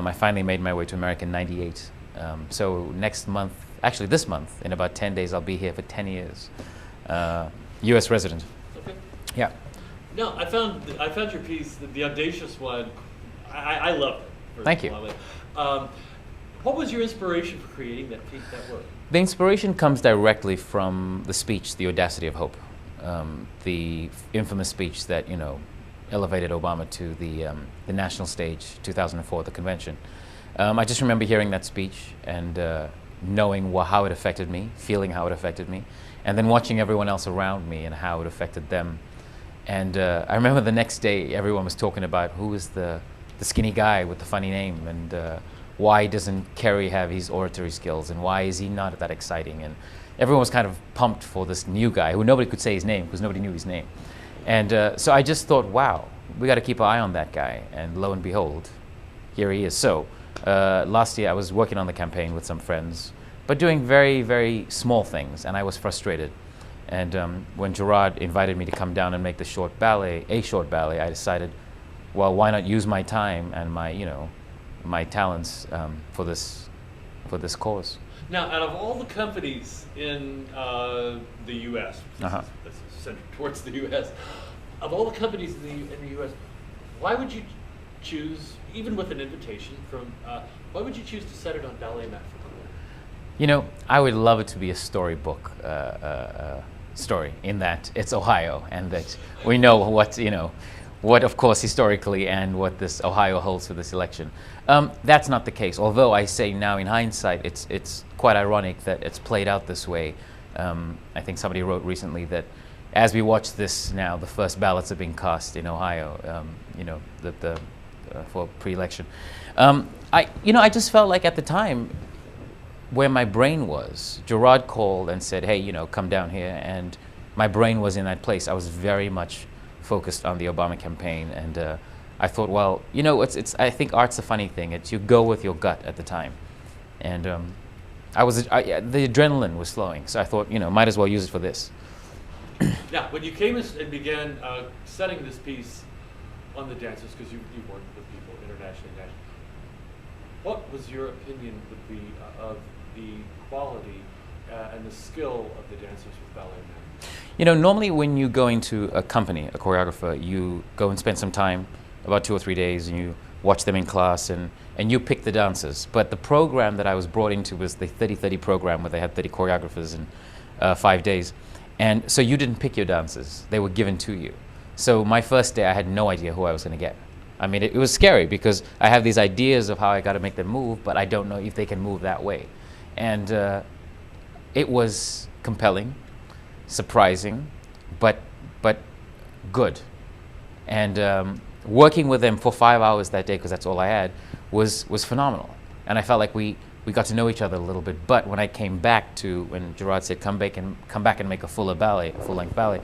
I finally made my way to America in '98. So next month, actually this month, in about 10 days, I'll be here for 10 years. U.S. resident. Okay. Yeah. No, I found your piece, the Audacious One. I loved it. Thank you. What was your inspiration for creating that piece, that work? The inspiration comes directly from the speech, The Audacity of Hope, the infamous speech that, you know, elevated Obama to the national stage, 2004, the convention. I just remember hearing that speech and knowing how it affected me, feeling how it affected me, and then watching everyone else around me and how it affected them. And I remember the next day everyone was talking about who is the skinny guy with the funny name, and why doesn't Kerry have his oratory skills, and why is he not that exciting? And everyone was kind of pumped for this new guy who nobody could say his name because nobody knew his name. And so I just thought, wow, we got to keep an eye on that guy. And lo and behold, here he is. So last year I was working on the campaign with some friends, but doing very, very small things, and I was frustrated. And when Gerard invited me to come down and make a short ballet, I decided, well, why not use my time and my, you know, my talents for this cause. Now, out of all the companies in the U.S., this is centered towards the U.S., of all the companies in the U.S., why would you choose, even with an invitation from, why would you choose to set it on Ballet Mat for Ballet? You know, I would love it to be a storybook story, in that it's Ohio, and that we know what, you know, what, of course, historically, and what this Ohio holds for this election. That's not the case, although I say now in hindsight, it's quite ironic that it's played out this way. I think somebody wrote recently that as we watch this now, the first ballots are being cast in Ohio, you know, for pre-election. I just felt like at the time, where my brain was, Gerard called and said, hey, you know, come down here, and my brain was in that place. I was very much focused on the Obama campaign, and I thought, well, you know, I think art's a funny thing. It's you go with your gut at the time, and the adrenaline was flowing, so I thought, you know, might as well use it for this. Now, when you came and began setting this piece on the dancers, because you've worked with people internationally, what was your opinion would be of the quality and the skill of the dancers with Ballet Mat? You know, normally when you go into a company, a choreographer, you go and spend some time, about 2 or 3 days, and you watch them in class, and you pick the dancers. But the program that I was brought into was the 30-30 program, where they had 30 choreographers in 5 days. And so you didn't pick your dancers, they were given to you. So my first day, I had no idea who I was going to get. I mean, it was scary, because I have these ideas of how I got to make them move, but I don't know if they can move that way. And it was compelling, surprising, but good. And working with them for 5 hours that day, because that's all I had, was phenomenal. And I felt like we got to know each other a little bit. But when I came back to, when Gerard said, come back and make a full-length ballet,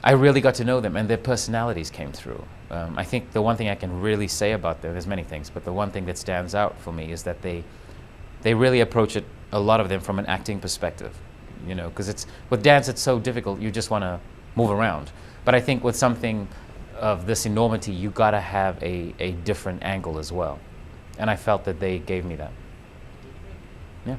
I really got to know them, and their personalities came through. I think the one thing I can really say about them, there's many things, but the one thing that stands out for me is that they really approach it, a lot of them, from an acting perspective. You know, because with dance, it's so difficult, you just want to move around. But I think with something of this enormity, you got to have a different angle as well. And I felt that they gave me that. Yeah.